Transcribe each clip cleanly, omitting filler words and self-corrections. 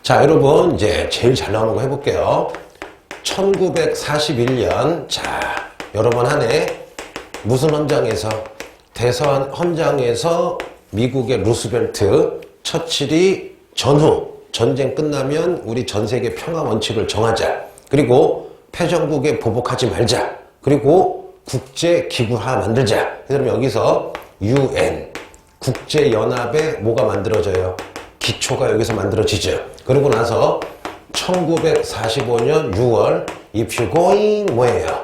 자, 여러분 이제 제일 잘 나오는 거 해볼게요. 1941년 자, 여러 번 하네. 무슨 헌장에서? 대서한 헌장에서 미국의 루스벨트, 처칠이 전후 전쟁 끝나면 우리 전 세계 평화 원칙을 정하자. 그리고 패전국에 보복하지 말자. 그리고 국제 기구화 만들자. 그럼 여기서 UN 국제연합에 뭐가 만들어져요? 기초가 여기서 만들어지죠. 그러고 나서 1945년 6월 if you going 뭐예요?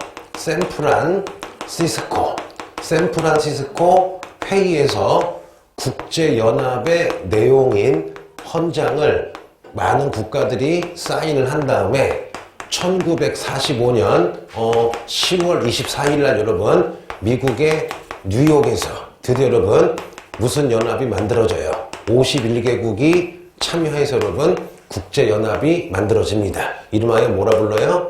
샌프란시스코 회의에서 국제연합의 내용인 헌장을 많은 국가들이 사인을 한 다음에 1945년 10월 24일 날 여러분 미국의 뉴욕에서 드디어 여러분 무슨 연합이 만들어져요? 51개국이 참여해서 여러분 국제연합이 만들어집니다. 이름하여 뭐라 불러요?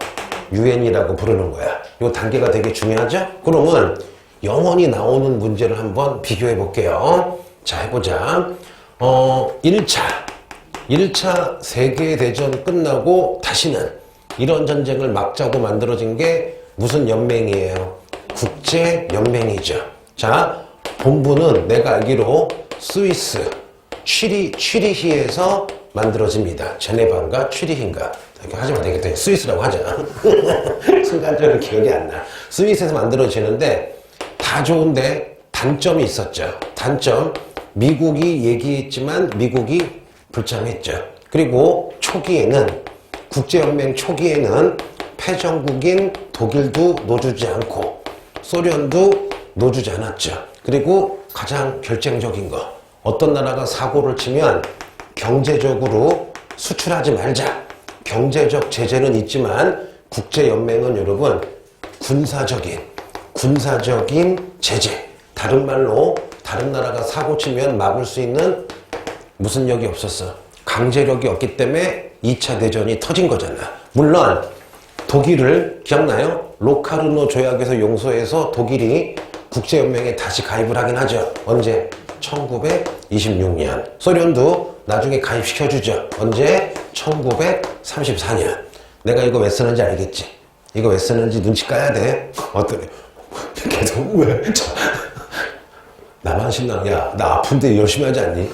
UN이라고 부르는 거야. 이 단계가 되게 중요하죠? 그러면 영원히 나오는 문제를 한번 비교해 볼게요. 자, 해보자. 1차 세계대전 끝나고 다시는 이런 전쟁을 막자고 만들어진 게 무슨 연맹이에요? 국제연맹이죠. 자, 본부는 내가 알기로 스위스 취리히에서 만들어집니다. 제네바인가 취리히인가 이렇게 하지면 되겠다. 스위스라고 하자. 순간적으로 기억이 안 나. 스위스에서 만들어지는데 다 좋은데 단점이 있었죠. 단점, 미국이 얘기했지만 미국이 불참했죠. 그리고 초기에는 국제연맹 초기에는 패전국인 독일도 넣어주지 않고 소련도 넣어주지 않았죠. 그리고 가장 결정적인 거, 어떤 나라가 사고를 치면 경제적으로 수출하지 말자. 경제적 제재는 있지만 국제연맹은 여러분 군사적인 제재. 다른 말로 다른 나라가 사고 치면 막을 수 있는 무슨 력이 없었어. 강제력이 없기 때문에 2차 대전이 터진 거잖아. 물론 독일을 기억나요? 로카르노 조약에서 용서해서 독일이 국제연맹에 다시 가입을 하긴 하죠. 언제? 1926년. 소련도 나중에 가입시켜주죠. 언제? 1934년. 내가 이거 왜 쓰는지 알겠지? 이거 왜 쓰는지 눈치 까야 돼. 어떠네? 계속 왜? 나만 신나. 야, 나 아픈데 열심히 하지 않니?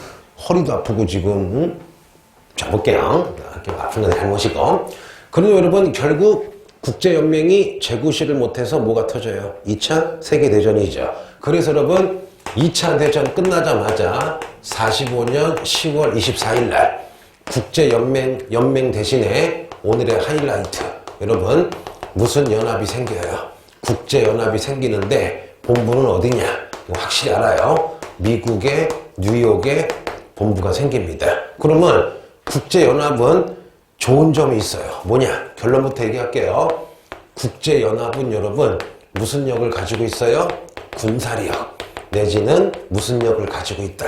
허리도 아프고 지금. 응? 자, 볼게요. 이렇게 아픈 건 잘못이고. 그리고 여러분 결국 국제연맹이 재구시를 못해서 뭐가 터져요? 2차 세계대전이죠. 그래서 여러분 2차 대전 끝나자마자 45년 10월 24일 날 국제연맹 대신에 오늘의 하이라이트. 여러분 무슨 연합이 생겨요? 국제연합이 생기는데 본부는 어디냐? 이거 확실히 알아요. 미국의 뉴욕에 본부가 생깁니다. 그러면 국제연합은 좋은 점이 있어요. 뭐냐? 결론부터 얘기할게요. 국제연합은 여러분 무슨 역을 가지고 있어요? 군사력 내지는 무슨 역을 가지고 있다?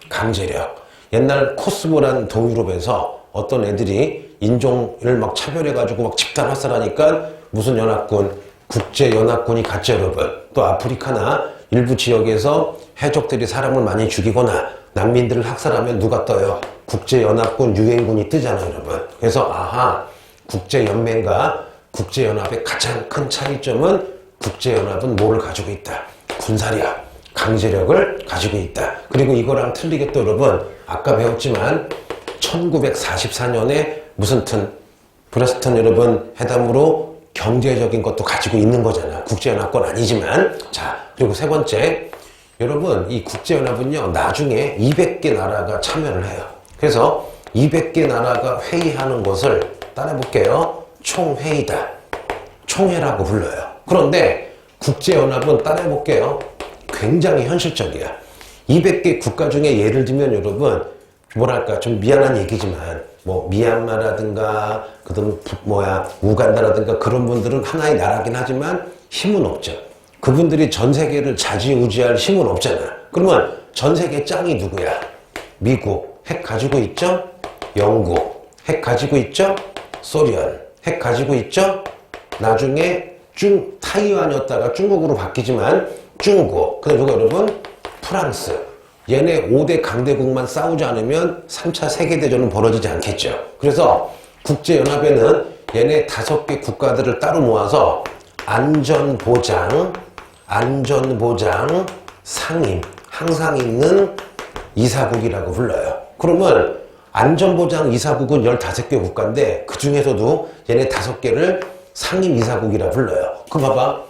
강제력. 옛날 코스모라는 동유럽에서 어떤 애들이 인종을 막 차별해가지고 막 집단 학살하니까 무슨 연합군? 국제연합군이 갔죠, 여러분. 또 아프리카나 일부 지역에서 해적들이 사람을 많이 죽이거나 난민들을 학살하면 누가 떠요? 국제연합군, 유엔군이 뜨잖아요, 여러분. 그래서 아하, 국제연맹과 국제연합의 가장 큰 차이점은 국제연합은 뭐를 가지고 있다? 군사력, 강제력을 가지고 있다. 그리고 이거랑 틀리게 또 여러분, 아까 배웠지만 1944년에 무슨 브레스턴 여러분 회담으로 경제적인 것도 가지고 있는 거잖아. 국제연합권 아니지만. 자, 그리고 세 번째, 여러분 이 국제연합은요 나중에 200개 나라가 참여를 해요. 그래서 200개 나라가 회의하는 것을 따라해볼게요. 총회의다. 총회라고 불러요. 그런데 국제연합은 따라해볼게요. 굉장히 현실적이야. 200개 국가 중에 예를 들면 여러분 뭐랄까 좀 미안한 얘기지만 뭐 미얀마라든가 그다음 우간다라든가 그런 분들은 하나의 나라긴 하지만 힘은 없죠. 그분들이 전 세계를 좌지우지할 힘은 없잖아. 그러면 전 세계 짱이 누구야? 미국 핵 가지고 있죠? 영국 핵 가지고 있죠? 소련 핵 가지고 있죠? 나중에 타이완이었다가 중국으로 바뀌지만 중국, 그다음 누가 여러분? 프랑스. 얘네 5대 강대국만 싸우지 않으면 3차 세계대전은 벌어지지 않겠죠. 그래서 국제연합에는 얘네 5개 국가들을 따로 모아서 안전보장 상임, 항상 있는 이사국이라고 불러요. 그러면 안전보장 이사국은 15개 국가인데 그 중에서도 얘네 5개를 상임 이사국이라 불러요. 그럼 봐봐.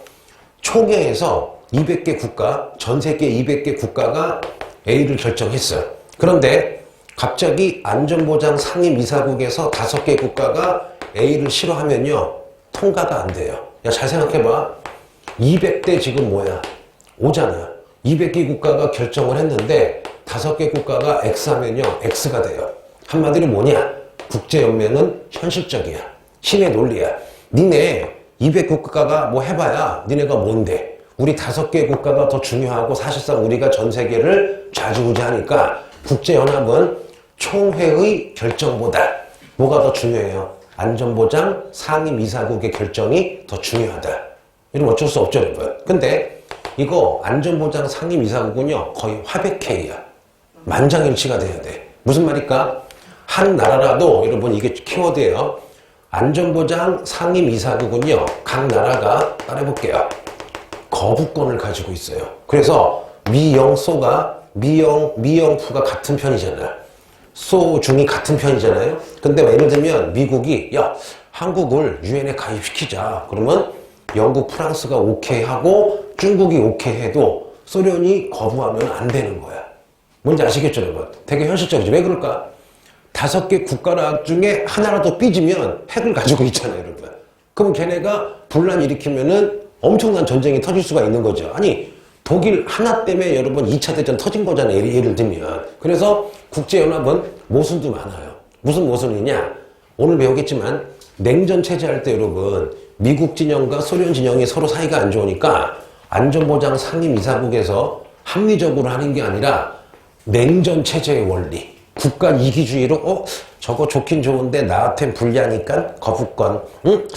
총회에서 200개 국가, 전 세계 200개 국가가 A를 결정했어요. 그런데 갑자기 안전보장 상임 이사국에서 5개 국가가 A를 싫어하면요. 통과가 안 돼요. 야, 잘 생각해봐. 200대 지금 뭐야? 5잖아. 200개 국가가 결정을 했는데 5개 국가가 X하면요. X가 돼요. 한마디로 뭐냐? 국제연맹은 현실적이야. 신의 논리야. 니네 200국가가 뭐 해봐야 니네가 뭔데? 우리 5개 국가가 더 중요하고 사실상 우리가 전 세계를 좌지우지하니까 국제연합은 총회의 결정보다 뭐가 더 중요해요? 안전보장 상임이사국의 결정이 더 중요하다. 이러면 어쩔 수 없죠, 여러분. 근데 이거 안전보장 상임이사국은요 거의 화백회의야. 만장일치가 돼야 돼. 무슨 말일까? 한 나라라도 여러분 이게 키워드예요. 안전보장 상임이사국은요 각 나라가 따라해볼게요. 거부권을 가지고 있어요. 그래서 미영소가 미영푸가 같은 편이잖아. 소중이 같은 편이잖아요. 근데 예를 들면 미국이 야 한국을 유엔에 가입시키자. 그러면 영국, 프랑스가 오케이 하고 중국이 오케이 해도 소련이 거부하면 안 되는 거야. 뭔지 아시겠죠, 여러분? 되게 현실적이죠. 왜 그럴까? 5개 국가 중에 하나라도 삐지면 핵을 가지고 있잖아요, 여러분. 그럼 걔네가 분란 일으키면은 엄청난 전쟁이 터질 수가 있는 거죠. 아니, 독일 하나 때문에 여러분 2차 대전 터진 거잖아요, 예를 들면. 그래서 국제연합은 모순도 많아요. 무슨 모순이냐? 오늘 배우겠지만 냉전 체제할 때 여러분 미국 진영과 소련 진영이 서로 사이가 안 좋으니까 안전보장 상임이사국에서 합리적으로 하는 게 아니라 냉전 체제의 원리, 국가 이기주의로 저거 좋긴 좋은데 나한텐 불리하니까 거부권, 응?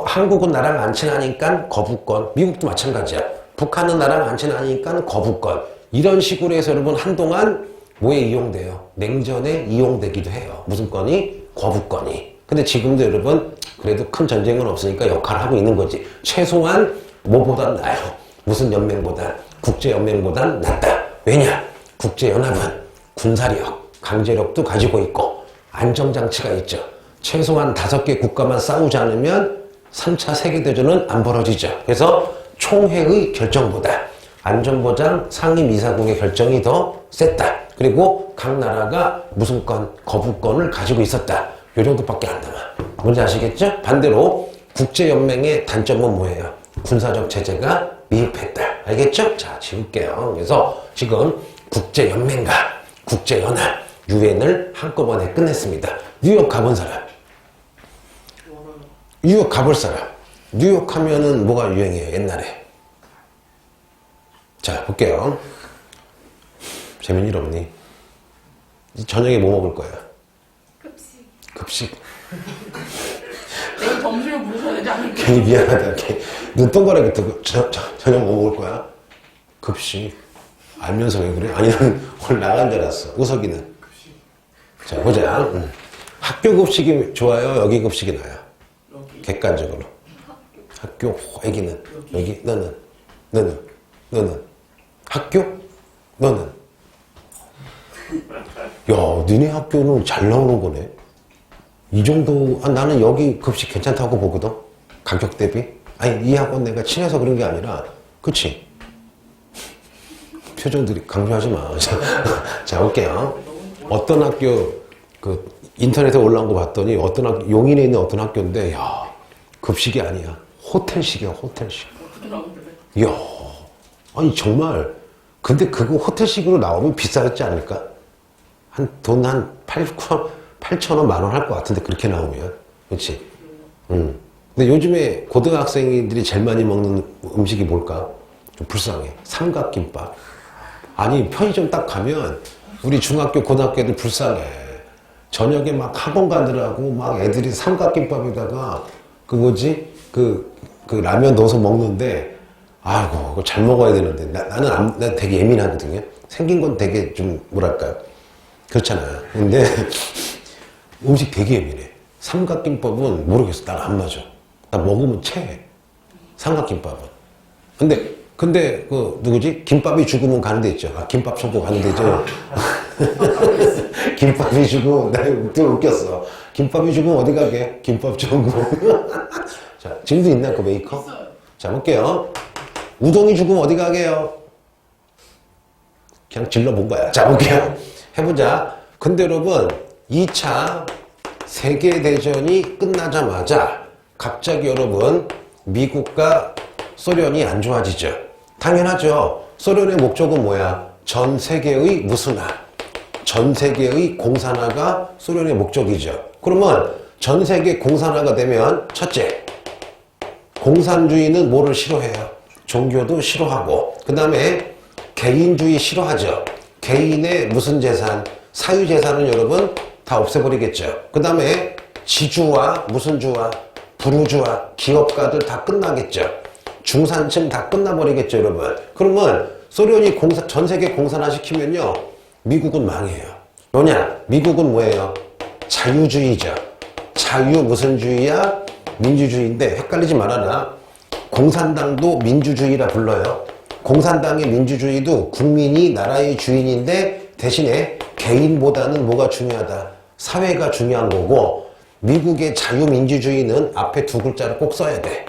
한국은 나랑 안 친하니까 거부권, 미국도 마찬가지야. 북한은 나랑 안 친하니까 거부권. 이런 식으로 해서 여러분 한동안 뭐에 이용돼요? 냉전에 이용되기도 해요. 무슨 건이? 거부권이. 근데 지금도 여러분 그래도 큰 전쟁은 없으니까 역할을 하고 있는 거지. 최소한 뭐보단 나아요. 무슨 연맹보단? 국제연맹보단 낫다. 왜냐? 국제연합은 군사력, 강제력도 가지고 있고 안정장치가 있죠. 최소한 5개 국가만 싸우지 않으면 3차 세계대전은 안 벌어지죠. 그래서 총회의 결정보다 안전보장 상임이사국의 결정이 더 셌다. 그리고 각 나라가 무슨 건, 거부권을 가지고 있었다. 요 정도밖에 안 남아. 뭔지 아시겠죠? 반대로 국제연맹의 단점은 뭐예요? 군사적 제재가 미흡했다. 알겠죠? 자, 지울게요. 그래서 지금 국제연맹과 국제연합, 유엔을 한꺼번에 끝냈습니다. 뉴욕 가본 사람? 뉴욕 가볼 사람? 뉴욕 하면은 뭐가 유행해요, 옛날에? 자, 볼게요. 재밌는 일 없니? 저녁에 뭐 먹을 거야? 급식. 내일 점심을 물으셔야 되지 않을까? 괜히 미안하다. 눈 동그랗게 뜨고 저녁 뭐 먹을 거야? 급식. 알면서 왜 그래? 아니, 난 오늘 나간 줄 알았어. 우석이는. 자, 보자. 학교 급식이 좋아요? 여기 급식이 나아요? 객관적으로. 학교, 애기는. 여기, 너는. 학교? 너는. 야, 니네 학교는 잘 나오는 거네. 이 정도, 나는 여기 급식 괜찮다고 보거든. 가격 대비. 아니, 이 학원 내가 친해서 그런 게 아니라, 그치? 표정들이 강조하지 마. 자, 볼게요. 어떤 학교, 인터넷에 올라온 거 봤더니, 어떤 학교, 용인에 있는 어떤 학교인데, 야, 급식이 아니야. 호텔식이야, 호텔식. 이야, 아니, 정말. 근데 그거 호텔식으로 나오면 비싸지 않을까? 돈 한 8,000원, 10,000원 할 것 같은데, 그렇게 나오면. 그치? 근데 요즘에 고등학생들이 제일 많이 먹는 음식이 뭘까? 좀 불쌍해. 삼각김밥. 아니, 편의점 딱 가면, 우리 중학교, 고등학교 애들 불쌍해. 저녁에 막 학원 가느라고 막 애들이 삼각김밥에다가, 라면 넣어서 먹는데, 아이고, 그거 잘 먹어야 되는데. 나는 되게 예민하거든요. 생긴 건 되게 좀 뭐랄까요? 그렇잖아요. 근데 음식 되게 예민해. 삼각김밥은 모르겠어. 난 안 맞아. 나 먹으면 체해. 삼각김밥은. 근데 그 누구지? 김밥이 죽으면 가는 데 있죠. 아, 김밥 천국 가는 데 있죠. 김밥이 죽으면 나 또 웃겼어. 김밥이 죽으면 어디 가게? 김밥 천국. 자, 지금도 있나 그 메이커? 자, 볼게요. 우동이 죽으면 어디 가게요? 그냥 질러본 거야. 자, 볼게요. 해보자. 근데 여러분 2차 세계대전이 끝나자마자 갑자기 여러분 미국과 소련이 안 좋아지죠. 당연하죠. 소련의 목적은 뭐야? 전 세계의 무순화, 전 세계의 공산화가 소련의 목적이죠. 그러면 전 세계 공산화가 되면 첫째, 공산주의는 뭐를 싫어해요? 종교도 싫어하고, 그 다음에 개인주의 싫어하죠. 개인의 무슨 재산, 사유재산은 여러분 다 없애버리겠죠. 그 다음에 지주와 무슨 주와 부르주와 기업가들 다 끝나겠죠. 중산층 다 끝나버리겠죠, 여러분. 그러면 소련이 전 세계 공산화 시키면요, 미국은 망해요. 뭐냐? 미국은 뭐예요? 자유주의죠. 자유 무슨 주의야? 민주주의인데 헷갈리지 말아라. 공산당도 민주주의라 불러요. 공산당의 민주주의도 국민이 나라의 주인인데 대신에 개인보다는 뭐가 중요하다? 사회가 중요한 거고, 미국의 자유민주주의는 앞에 두 글자를 꼭 써야 돼.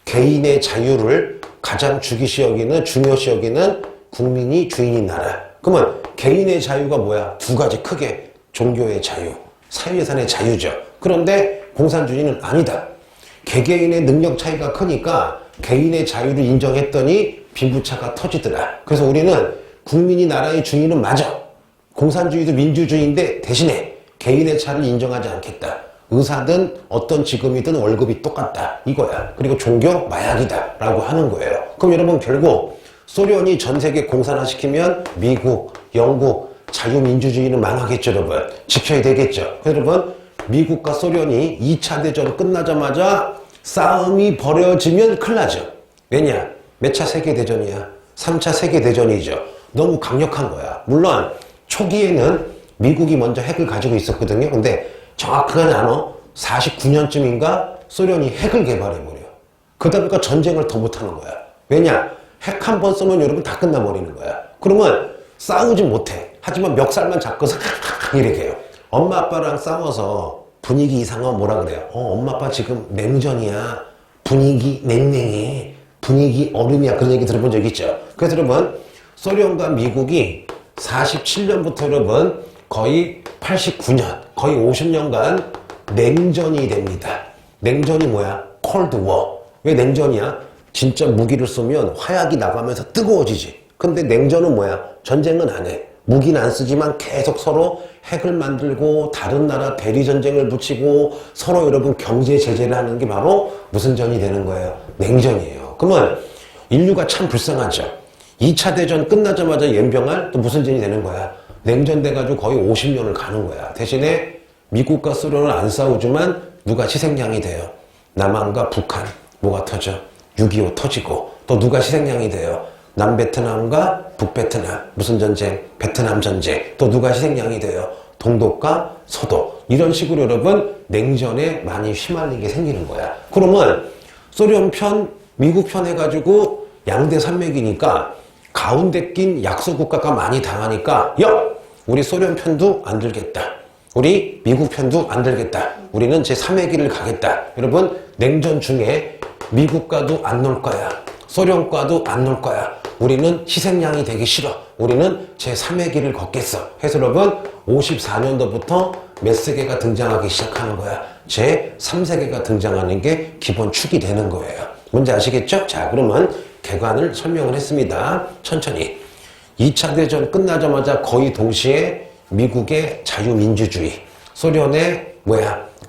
개인의 자유를 가장 중요시 여기는 국민이 주인인 나라. 그러면 개인의 자유가 뭐야? 두 가지 크게. 종교의 자유, 사유재산의 자유죠. 그런데 공산주의는 아니다. 개개인의 능력 차이가 크니까 개인의 자유를 인정했더니 빈부차가 터지더라. 그래서 우리는 국민이 나라의 주인은 맞아. 공산주의도 민주주의인데 대신에 개인의 차를 인정하지 않겠다. 의사든 어떤 직업이든 월급이 똑같다. 이거야. 그리고 종교 마약이다. 라고 하는 거예요. 그럼 여러분 결국 소련이 전 세계 공산화 시키면 미국, 영국, 자유민주주의는 망하겠죠, 여러분. 지켜야 되겠죠. 여러분, 미국과 소련이 2차 대전 끝나자마자 싸움이 벌어지면 큰일 나죠. 왜냐? 몇 차 세계대전이야? 3차 세계대전이죠. 너무 강력한 거야. 물론 초기에는 미국이 먼저 핵을 가지고 있었거든요. 근데 정확하게는 안 와. 49년쯤인가 소련이 핵을 개발해버려. 그러다 보니까 전쟁을 더 못하는 거야. 왜냐? 핵 한 번 쏘면 여러분 다 끝나버리는 거야. 그러면 싸우지 못해. 하지만 멱살만 잡고서 이렇게 해요. 엄마 아빠랑 싸워서 분위기 이상하면 뭐라 그래요? 엄마 아빠 지금 냉전이야. 분위기 냉랭해. 분위기 얼음이야. 그런 얘기 들어본 적 있죠? 그래서 여러분 소련과 미국이 47년부터 여러분 거의 89년, 거의 50년간 냉전이 됩니다. 냉전이 뭐야? 콜드 워. 왜 냉전이야? 진짜 무기를 쏘면 화약이 나가면서 뜨거워지지. 근데 냉전은 뭐야? 전쟁은 안 해. 무기는 안 쓰지만 계속 서로 핵을 만들고 다른 나라 대리전쟁을 붙이고 서로 여러분 경제 제재를 하는 게 바로 무슨 전이 되는 거예요? 냉전이에요. 그러면 인류가 참 불쌍하죠. 2차 대전 끝나자마자 연병할 또 무슨 전이 되는 거야? 냉전 돼가지고 거의 50년을 가는 거야. 대신에 미국과 소련은 안 싸우지만 누가 희생양이 돼요? 남한과 북한 뭐가 터져? 6.25 터지고 또 누가 희생양이 돼요? 남베트남과 북베트남 무슨 전쟁? 베트남 전쟁. 또 누가 희생양이 돼요? 동독과 서독. 이런 식으로 여러분 냉전에 많이 휘말리게 생기는 거야. 그러면 소련 편, 미국 편 해가지고 양대 산맥이니까 가운데 낀 약소국가가 많이 당하니까 우리 소련 편도 안 들겠다. 우리 미국 편도 안 들겠다. 우리는 제3의 길을 가겠다. 여러분 냉전 중에 미국과도 안 놀 거야. 소련과도 안 놀 거야. 우리는 희생양이 되기 싫어. 우리는 제3의 길을 걷겠어. 해서 여러분 54년도부터 몇 세계가 등장하기 시작하는 거야. 제3세계가 등장하는 게 기본 축이 되는 거예요. 뭔지 아시겠죠? 자, 그러면 개관을 설명을 했습니다. 천천히. 2차 대전 끝나자마자 거의 동시에 미국의 자유민주주의, 소련의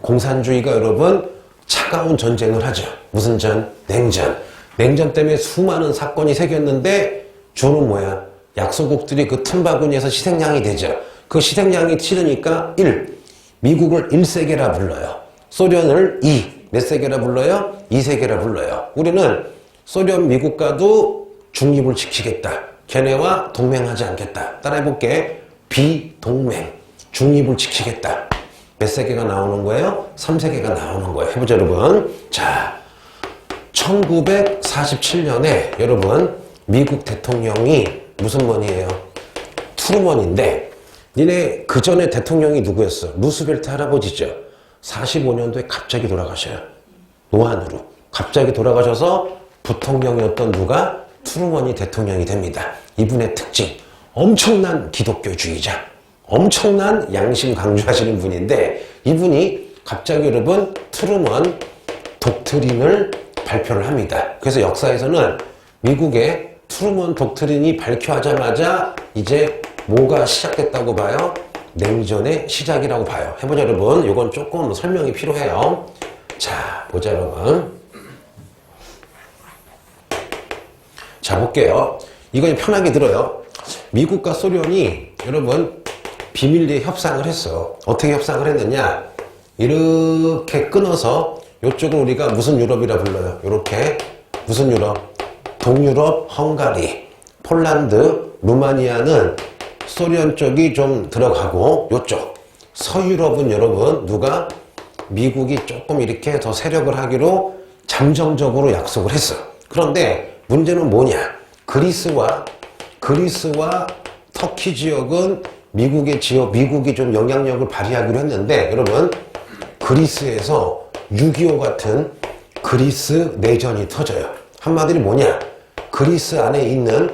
공산주의가 여러분 차가운 전쟁을 하죠. 무슨 전? 냉전. 냉전 때문에 수많은 사건이 생겼는데 주는 약소국들이 그 틈바구니에서 희생양이 되죠. 그 희생양이 치르니까 1. 미국을 1세계라 불러요. 소련을 2. 몇 세계라 불러요? 2세계라 불러요. 우리는 소련, 미국과도 중립을 지키겠다. 걔네와 동맹하지 않겠다. 따라해볼게. 비동맹. 중립을 지키겠다. 몇 세계가 나오는 거예요? 3세계가 나오는 거예요. 해보자, 여러분. 자, 1947년에 여러분, 미국 대통령이 무슨 번이에요? 트루먼인데, 니네 그 전에 대통령이 누구였어? 루스벨트 할아버지죠. 45년도에 갑자기 돌아가셔요. 노안으로. 갑자기 돌아가셔서 부통령이었던 누가? 트루먼이 대통령이 됩니다. 이분의 특징. 엄청난 기독교주의자. 엄청난 양심 강조하시는 분인데, 이분이 갑자기 여러분, 트루먼 독트린을 발표를 합니다. 그래서 역사에서는 미국의 트루먼 독트린이 발표하자마자 이제 뭐가 시작됐다고 봐요? 냉전의 시작이라고 봐요. 해보자, 여러분. 이건 조금 설명이 필요해요. 자, 보자, 여러분. 자, 볼게요. 이건 편하게 들어요. 미국과 소련이 여러분 비밀리에 협상을 했어. 어떻게 협상을 했느냐? 이렇게 끊어서 이쪽은 우리가 무슨 유럽이라 불러요? 이렇게 무슨 유럽? 동유럽, 헝가리, 폴란드, 루마니아는 소련 쪽이 좀 들어가고 이쪽 서유럽은 여러분 누가? 미국이 조금 이렇게 더 세력을 하기로 잠정적으로 약속을 했어. 그런데 문제는 뭐냐? 그리스와 터키 지역은 미국의 지역, 미국이 좀 영향력을 발휘하기로 했는데 여러분 그리스에서 6.25 같은 그리스 내전이 터져요. 한마디로 뭐냐? 그리스 안에 있는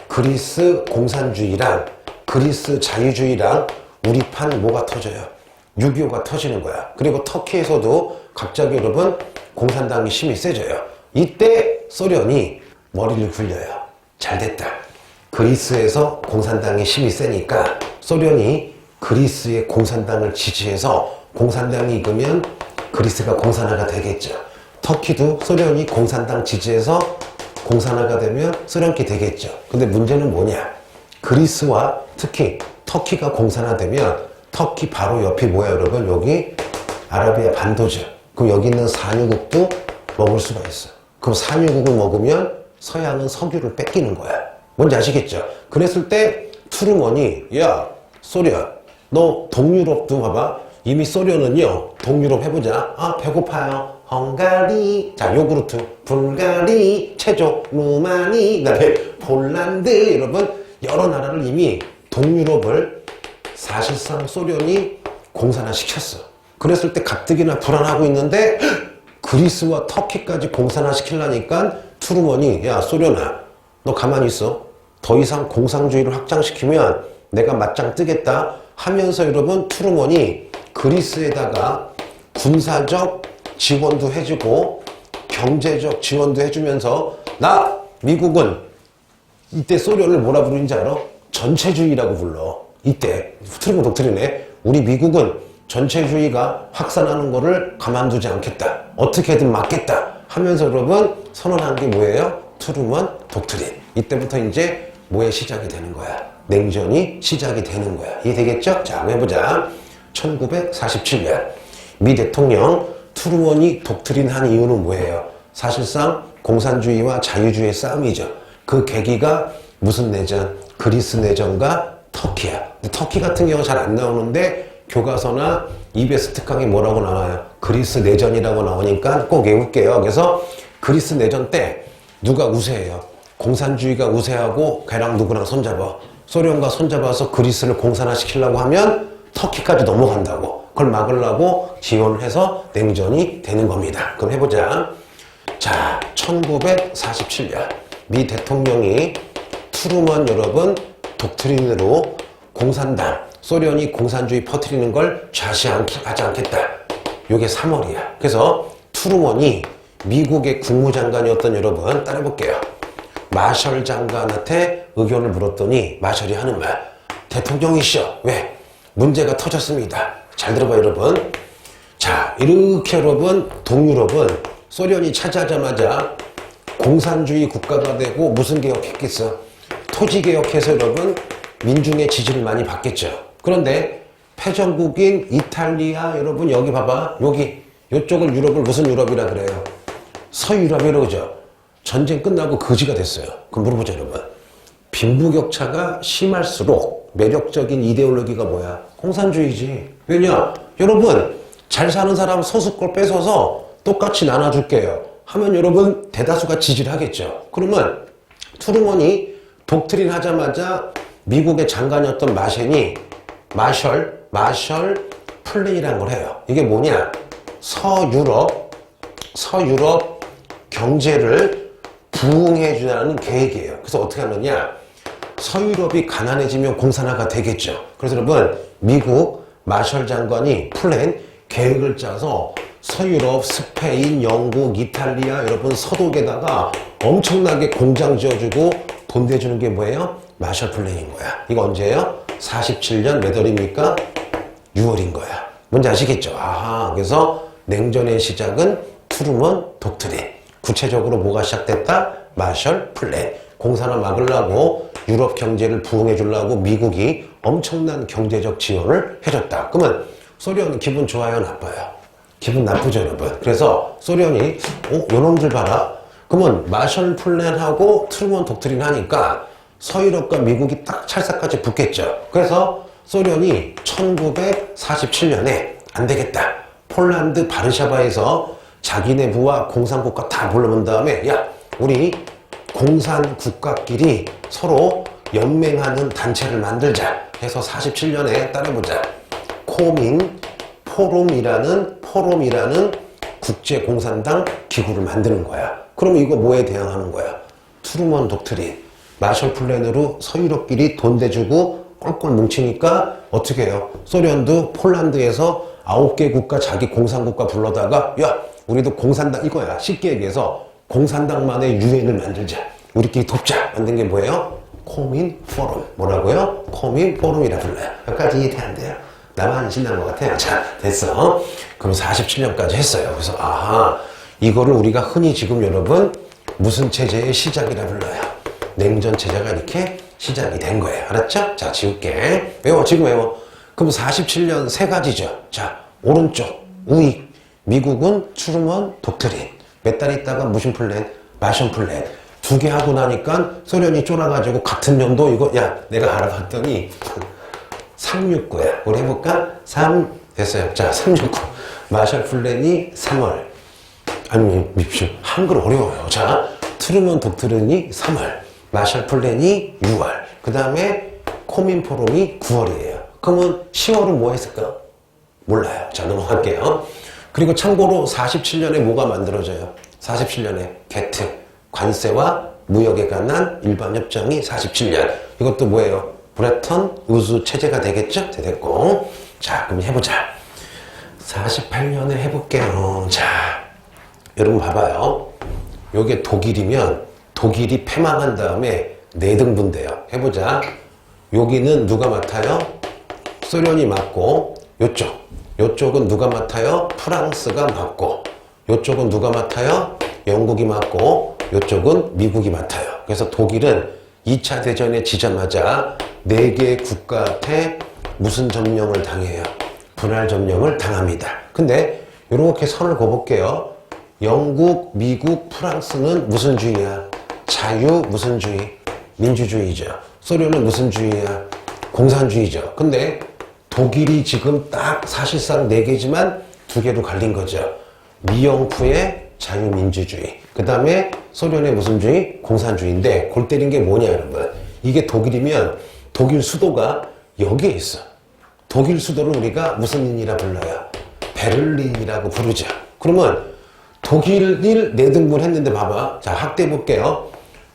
그리스 공산주의랑 그리스 자유주의랑 우리 판 뭐가 터져요? 6.25가 터지는 거야. 그리고 터키에서도 갑자기 여러분 공산당이 힘이 세져요. 이때 소련이 머리를 굴려요. 잘됐다. 그리스에서 공산당의 힘이 세니까 소련이 그리스의 공산당을 지지해서 공산당이 이기면 그리스가 공산화가 되겠죠. 터키도 소련이 공산당 지지해서 공산화가 되면 소련기 되겠죠. 근데 문제는 뭐냐? 그리스와 특히 터키가 공산화되면 터키 바로 옆이 뭐야 여러분? 여기 아라비아 반도죠. 그럼 여기 있는 산유국도 먹을 수가 있어. 그럼 산유국을 먹으면 서양은 석유를 뺏기는 거야. 뭔지 아시겠죠? 그랬을 때 트루먼이 야 소련 너 동유럽도 봐봐. 이미 소련은요 동유럽 해보자. 아 배고파요. 헝가리 자 요구르트 불가리 체조 루마니 그다음에 폴란드 여러분 여러 나라를 이미 동유럽을 사실상 소련이 공산화 시켰어. 그랬을 때 가뜩이나 불안하고 있는데 그리스와 터키까지 공산화 시키려니까 트루먼이 야 소련아 너 가만히 있어. 더 이상 공산주의를 확장시키면 내가 맞짱 뜨겠다 하면서 여러분 트루먼이 그리스에다가 군사적 지원도 해주고 경제적 지원도 해주면서 나 미국은 이때 소련을 뭐라 부르는지 알아? 전체주의라고 불러. 이때 트루먼 독트린에 우리 미국은 전체주의가 확산하는 거를 가만두지 않겠다. 어떻게든 막겠다 하면서 여러분 선언한 게 뭐예요? 트루먼 독트린. 이때부터 이제 뭐의 시작이 되는 거야? 냉전이 시작이 되는 거야. 이해되겠죠? 자, 한번 해보자. 1947년 미 대통령 트루먼이 독트린 한 이유는 뭐예요? 사실상 공산주의와 자유주의의 싸움이죠. 그 계기가 무슨 내전? 그리스 내전과 터키야. 근데 터키 같은 경우는 잘 안 나오는데 교과서나 EBS 특강에 뭐라고 나와요? 그리스 내전이라고 나오니까 꼭 외울게요. 그래서 그리스 내전 때 누가 우세해요? 공산주의가 우세하고 걔랑 누구랑 손잡아? 소련과 손잡아서 그리스를 공산화시키려고 하면 터키까지 넘어간다고. 그걸 막으려고 지원을 해서 냉전이 되는 겁니다. 그럼 해보자. 자, 1947년 미 대통령이 트루먼 여러분 독트린으로 공산당, 소련이 공산주의 퍼뜨리는 걸 좌시하지 않겠다. 요게 3월이야. 그래서 트루먼이 미국의 국무장관이었던 여러분 따라해볼게요. 마셜 장관한테 의견을 물었더니 마셜이 하는 말. 대통령이시여. 왜? 문제가 터졌습니다. 잘 들어봐 여러분. 자 이렇게 여러분 동유럽은 소련이 차지하자마자 공산주의 국가가 되고 무슨 개혁했겠어? 토지개혁해서 여러분 민중의 지지를 많이 받겠죠. 그런데 패전국인 이탈리아 여러분 여기 봐봐. 여기 이쪽을 유럽을 무슨 유럽이라 그래요? 서유럽이라고 그러죠. 전쟁 끝나고 거지가 됐어요. 그럼 물어보죠 여러분. 빈부격차가 심할수록 매력적인 이데올로기가 뭐야? 공산주의지. 왜냐? 여러분, 잘 사는 사람 소수걸 뺏어서 똑같이 나눠줄게요 하면 여러분 대다수가 지지를 하겠죠. 그러면 트루먼이 독트린 하자마자 미국의 장관이었던 마셜 플랜이라는 걸 해요. 이게 뭐냐? 서유럽 경제를 부흥해 주라는 계획이에요. 그래서 어떻게 하느냐? 서유럽이 가난해지면 공산화가 되겠죠. 그래서 여러분, 미국 마셜 장관이 계획을 짜서 서유럽, 스페인, 영국, 이탈리아 여러분 서독에다가 엄청나게 공장 지어주고 돈 대주는 게 뭐예요? 마셜 플랜인 거야. 이거 언제예요? 47년 몇 월입니까? 6월인 거야. 뭔지 아시겠죠? 아하, 그래서 냉전의 시작은 트루먼 독트린. 구체적으로 뭐가 시작됐다? 마셜 플랜. 공산화 막으려고 유럽 경제를 부흥해 주려고 미국이 엄청난 경제적 지원을 해줬다. 그러면 소련은 기분 좋아요, 나빠요? 기분 나쁘죠, 여러분. 그래서 소련이 요놈들 봐라. 그러면 마셜 플랜하고 트루먼 독트린 하니까 서유럽과 미국이 딱 찰싹같이 붙겠죠. 그래서 소련이 1947년에 안 되겠다. 폴란드 바르샤바에서 자기네 부와 공산국가 다 불러본 다음에 야, 우리 공산국가끼리 서로 연맹하는 단체를 만들자 해서 47년에 따라보자. 포럼이라는 국제공산당 기구를 만드는 거야. 그럼 이거 뭐에 대항하는 거야? 트루먼 독트린. 마셜 플랜으로 서유럽끼리 돈 대주고 꼴꼴 뭉치니까 어떻게 해요? 소련도 폴란드에서 9개 국가 자기 공산국가 불러다가 야, 우리도 공산당 이거야. 쉽게 얘기해서 공산당만의 유엔을 만들자. 우리끼리 돕자. 만든 게 뭐예요? 코민 포럼. 뭐라고요? 코민 포럼이라 불러요. 여기까지 이해 안 돼요? 나만 신난 것 같아요. 자, 됐어. 그럼 47년까지 했어요. 그래서 아하, 이거를 우리가 흔히 지금 여러분 무슨 체제의 시작이라 불러요? 냉전 체제가 이렇게 시작이 된 거예요. 알았죠? 자, 지울게. 외워, 지금 외워. 그럼 47년 세 가지죠. 자, 오른쪽 우익. 미국은 트루먼 독트린. 몇 달 있다가 무슨 플랜? 마션 플랜. 두 개 하고 나니까 소련이 쫄아가지고 같은 연도 이거 야, 내가 알아봤더니 369야. 우리 해볼까? 3 됐어요. 자, 369. 마셜 플랜이 3월. 아니, 밉쇼. 한글 어려워요. 자, 트루먼 독트린이 3월. 마셜 플랜이 6월. 그 다음에 코민 포럼이 9월이에요. 그러면 10월은 뭐 했을까? 몰라요. 자, 넘어갈게요. 그리고 참고로 47년에 뭐가 만들어져요? 47년에 게트. 관세와 무역에 관한 일반협정이 47년. 이것도 뭐예요? 브레턴 우즈 체제가 되겠죠? 됐고. 자, 그럼 해보자. 48년에 해볼게요. 자, 여러분 봐봐요. 요게 독일이면 독일이 패망한 다음에 4등분 돼요. 해보자. 여기는 누가 맡아요? 소련이 맡고, 요쪽은 누가 맡아요? 프랑스가 맡고, 요쪽은 누가 맡아요? 영국이 맡고, 요쪽은 미국이 맡아요. 그래서 독일은 2차 대전에 지자마자 4개의 국가한테 무슨 점령을 당해요? 분할 점령을 당합니다. 근데 이렇게 선을 그어볼게요. 영국, 미국, 프랑스는 무슨 주의야? 자유 무슨 주의? 민주주의죠. 소련은 무슨 주의야? 공산주의죠. 근데 독일이 지금 딱 사실상 4개지만 2개로 갈린 거죠. 미영프의 자유민주주의. 그 다음에 소련의 무슨 주의? 공산주의인데 골 때린 게 뭐냐 여러분. 이게 독일이면 독일 수도가 여기에 있어. 독일 수도를 우리가 무슨 인이라 불러요? 베를린이라고 부르죠. 그러면 독일을 4등분 했는데 봐봐. 자, 확대해 볼게요.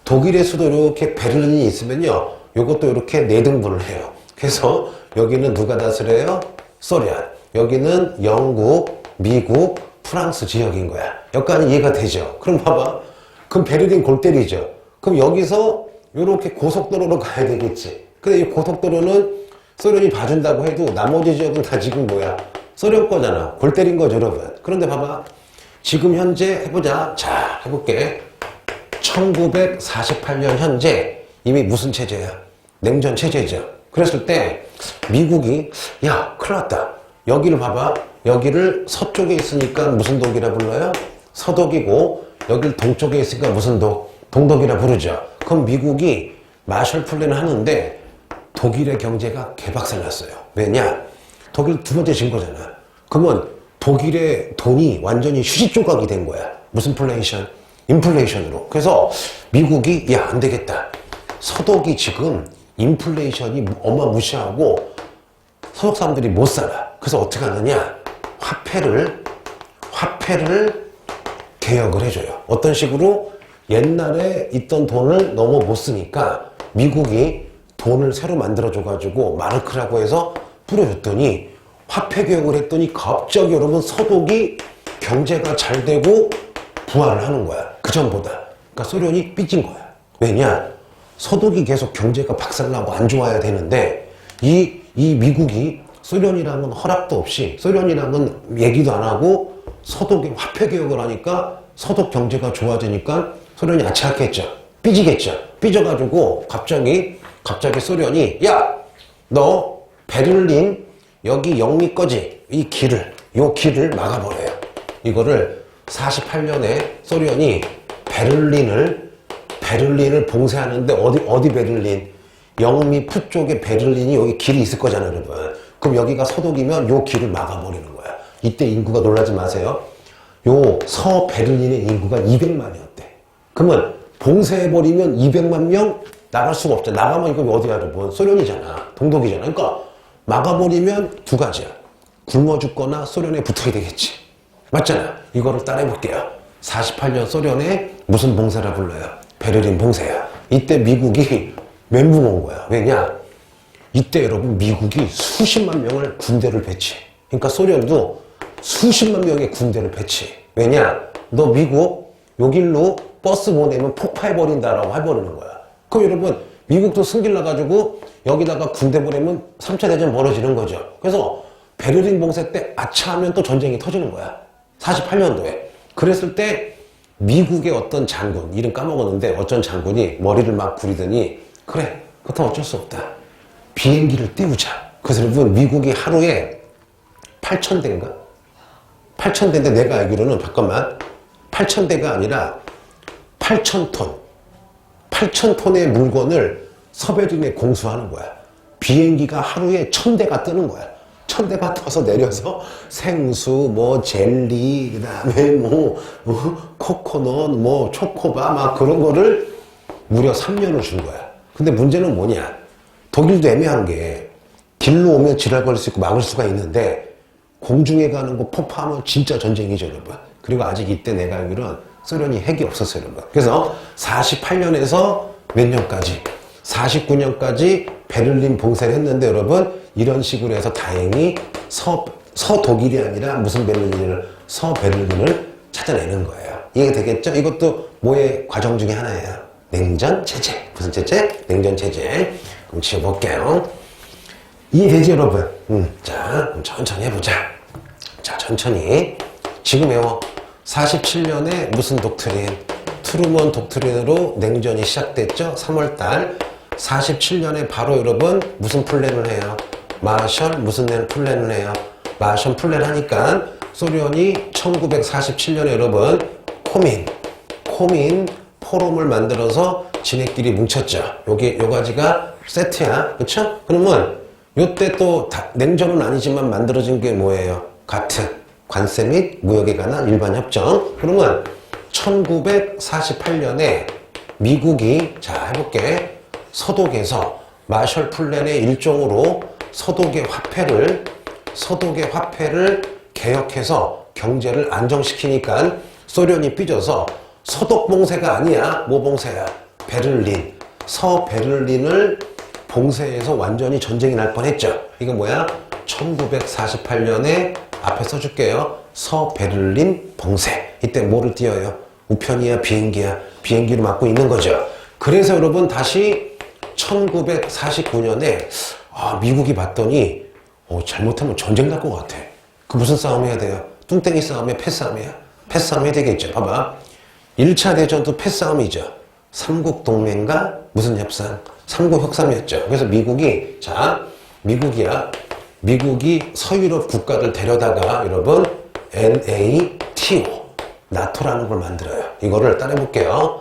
독일의 수도 이렇게 베를린이 있으면요. 요것도 이렇게 4등분을 해요. 그래서 여기는 누가 다스려요? 소련. 여기는 영국, 미국, 프랑스 지역인 거야. 여기까지 이해가 되죠? 그럼 봐봐. 그럼 베를린 골 때리죠? 그럼 여기서 이렇게 고속도로로 가야 되겠지. 근데 이 고속도로는 소련이 봐준다고 해도 나머지 지역은 다 지금 뭐야? 소련 거잖아. 골 때린 거죠, 여러분. 그런데 봐봐. 지금 현재 해보자. 자, 해볼게. 1948년 현재 이미 무슨 체제야? 냉전 체제죠. 그랬을 때 미국이 야, 큰일 났다. 여기를 봐봐. 여기를 서쪽에 있으니까 무슨 독이라 불러요? 서독이고 여기를 동쪽에 있으니까 무슨 독? 동독이라 부르죠. 그럼 미국이 마셜 플랜을 하는데 독일의 경제가 개박살났어요. 왜냐? 독일 두 번째 진 거잖아. 그러면 독일의 돈이 완전히 휴지 조각이 된 거야. 무슨 플레이션? 인플레이션으로. 그래서 미국이 야, 안 되겠다. 서독이 지금 인플레이션이 어마무시하고 서독 사람들이 못 살아. 그래서 어떻게 하느냐? 화폐를 개혁을 해줘요. 어떤 식으로? 옛날에 있던 돈을 너무 못 쓰니까 미국이 돈을 새로 만들어줘가지고 마르크라고 해서 뿌려줬더니 화폐 개혁을 했더니 갑자기 여러분 서독이 경제가 잘 되고 부활을 하는 거야. 그 전보다. 그러니까 소련이 삐진 거야. 왜냐? 서독이 계속 경제가 박살나고 안 좋아야 되는데 이 미국이 소련이랑은 허락도 없이 소련이랑은 얘기도 안 하고 서독이 화폐 개혁을 하니까 서독 경제가 좋아지니까 소련이 아차했겠죠. 삐지겠죠. 삐져가지고 갑자기 소련이 야! 너 베를린 여기 영미 거지? 요 길을 막아버려요. 이거를 48년에 소련이 베를린을 봉쇄하는데 어디 베를린? 영미 푸 쪽에 베를린이 여기 길이 있을 거잖아요, 여러분. 그럼 여기가 서독이면 요 길을 막아버리는 거야. 이때 인구가 놀라지 마세요. 요 서베를린의 인구가 200만이었대. 그러면 봉쇄해버리면 200만 명 나갈 수가 없잖아. 나가면 이거 어디야, 여러분? 소련이잖아. 동독이잖아. 그러니까 막아버리면 두 가지야. 굶어 죽거나 소련에 붙어야 되겠지. 맞잖아. 이거를 따라해볼게요. 48년 소련에 무슨 봉쇄라 불러요? 베를린 봉쇄야. 이때 미국이 멘붕 온 거야. 왜냐? 이때 여러분 미국이 수십만 명을 군대를 배치해. 그러니까 소련도 수십만 명의 군대를 배치해. 왜냐? 너 미국 여길로 버스 보내면 폭파해버린다라고 해버리는 거야. 그럼 여러분 미국도 승질 나가지고 여기다가 군대 보내면 3차 대전 벌어지는 거죠. 그래서 베를린 봉쇄 때 아차하면 또 전쟁이 터지는 거야. 48년도에. 그랬을 때 미국의 어떤 장군, 이름 까먹었는데 어쩐 장군이 머리를 막 부리더니 그래, 그렇다면 어쩔 수 없다. 비행기를 띄우자. 그래서 여러분 미국이 하루에 8,000대인가? 8,000대인데 내가 알기로는 잠깐만 8,000대가 아니라 8,000톤 8,000톤의 물건을 서베를린에 공수하는 거야. 비행기가 하루에 1,000대가 뜨는 거야. 1,000대가 떠서 내려서 생수, 젤리, 그 다음에 코코넛, 초코바, 막 그런 거를 무려 3년을 준 거야. 근데 문제는 뭐냐? 독일도 애매한 게 길로 오면 지랄 걸릴 수 있고 막을 수가 있는데 공중에 가는 거 폭파하면 진짜 전쟁이죠, 여러분. 그리고 아직 이때 내가 알기로는 소련이 핵이 없었어요, 여러분. 그래서 48년에서 몇 년까지? 49년까지 베를린 봉쇄를 했는데 여러분 이런 식으로 해서 다행히 서독일이 아니라 무슨 베를린을 서베를린을 찾아내는 거예요. 이해가 되겠죠? 이것도 뭐의 과정 중에 하나예요. 냉전 체제. 무슨 체제? 냉전 체제. 그럼 지워볼게요. 이해되죠, 여러분? 자, 그럼 천천히 해보자. 자, 천천히. 지금 외워. 47년에 무슨 독트린? 트루먼 독트린으로 냉전이 시작됐죠? 3월달. 47년에 바로 여러분 무슨 플랜을 해요? 마셜 무슨 플랜을 해요? 마셜 플랜 하니까 소련이 1947년에 여러분 코민 포럼을 만들어서 지네끼리 뭉쳤죠. 요 가지가 세트야. 그쵸? 그러면 요때 또 냉전은 아니지만 만들어진 게 뭐예요? 가트, 관세 및 무역에 관한 일반 협정. 그러면 1948년에 미국이 자 해볼게. 서독에서 마셜 플랜의 일종으로 서독의 화폐를 개혁해서 경제를 안정시키니까 소련이 삐져서 서독 봉쇄가 아니야. 뭐 봉쇄야? 베를린. 서베를린을 봉쇄해서 완전히 전쟁이 날 뻔했죠. 이거 뭐야? 1948년에 앞에 써줄게요. 서베를린 봉쇄. 이때 뭐를 띄어요? 우편이야, 비행기야? 비행기로 맞고 있는 거죠. 그래서 여러분 다시 1949년에 미국이 봤더니 잘못하면 전쟁 날 것 같아. 그 무슨 싸움 해야 돼요? 뚱땡이 싸움이야? 패싸움이야? 패싸움 해야 되겠죠. 봐봐. 1차 대전도 패싸움이죠. 삼국동맹과 무슨 협상? 삼국협상이었죠. 그래서 미국이 서유럽 국가들 데려다가 여러분 NATO 나토라는 걸 만들어요. 이거를 따라해볼게요.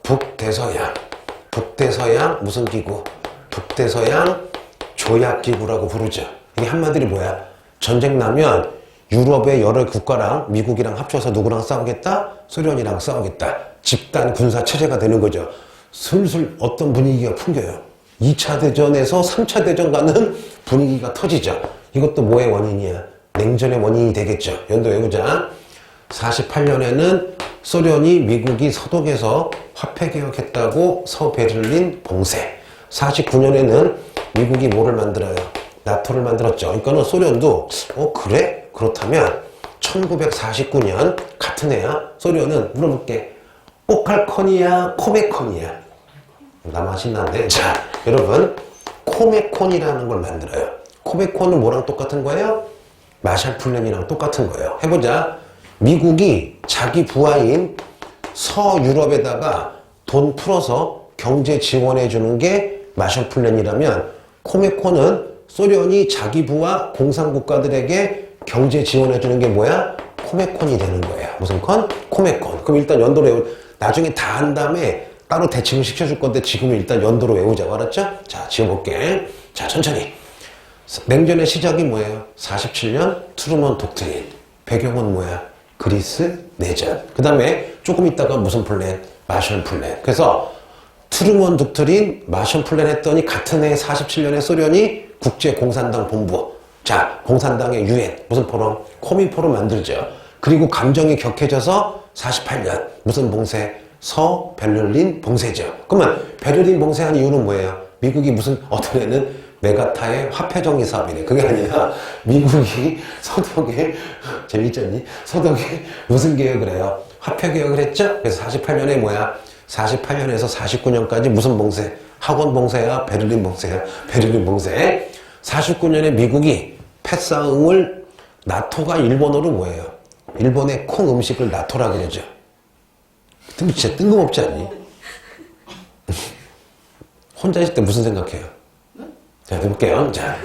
북대서양 북대서양 무슨 기구? 북대서양 조약기구라고 부르죠. 이게 한마디로 뭐야? 전쟁 나면 유럽의 여러 국가랑 미국이랑 합쳐서 누구랑 싸우겠다? 소련이랑 싸우겠다. 집단 군사 체제가 되는 거죠. 슬슬 어떤 분위기가 풍겨요. 2차 대전에서 3차 대전 가는 분위기가 터지죠. 이것도 뭐의 원인이야? 냉전의 원인이 되겠죠. 연도 외우자. 48년에는 소련이 미국이 서독에서 화폐 개혁했다고 서베를린 봉쇄. 49년에는 미국이 뭐를 만들어요? 나토를 만들었죠. 그러니까는 소련도 그래? 그렇다면 1949년 같은 해야 소련은 물어볼게. 오칼콘이야? 코메콘이야? 나만 신나는데. 자, 여러분 코메콘이라는 걸 만들어요. 코메콘은 뭐랑 똑같은 거예요? 마샬 플랜이랑 똑같은 거예요. 해보자. 미국이 자기 부하인 서유럽에다가 돈 풀어서 경제 지원해 주는 게 마샬 플랜이라면, 코메콘은 소련이 자기 부하 공산국가들에게 경제 지원해 주는 게 뭐야? 코메콘이 되는 거예요. 무슨 콘? 코메콘. 그럼 일단 연도로 외우, 나중에 다 한 다음에 따로 대칭을 시켜줄 건데 지금은 일단 연도로 외우자고, 알았죠? 자, 지워볼게. 자, 천천히. 냉전의 시작이 뭐예요? 47년 트루먼 독트린. 배경은 뭐야? 그리스 내전. 그 다음에 조금 있다가 무슨 플랜? 마셜 플랜. 그래서 트루먼 독트린, 마셜 플랜 했더니 같은 해 47년에 소련이 국제공산당 본부. 자, 공산당의 유엔. 무슨 포럼? 코민포럼 만들죠. 그리고 감정이 격해져서 48년 무슨 봉쇄? 서베를린 봉쇄죠. 그러면 베를린 봉쇄한 이유는 뭐예요? 미국이 무슨 어떤 애는 메가타의 화폐 정리 사업이네. 그게 아니라 미국이 서독에, 재밌잖니? 서독에 무슨 개혁을 해요? 화폐 개혁을 했죠? 그래서 48년에 뭐야? 48년에서 49년까지 무슨 봉쇄? 학원 봉쇄야? 베를린 봉쇄야? 베를린 봉쇄. 49년에 미국이 패싸움을, 나토가 일본어로 뭐예요? 일본의 콩 음식을 나토라 그러죠. 진짜 뜬금없지 않니? 혼자 있을 때 무슨 생각해요? 자, 해볼게요. 자,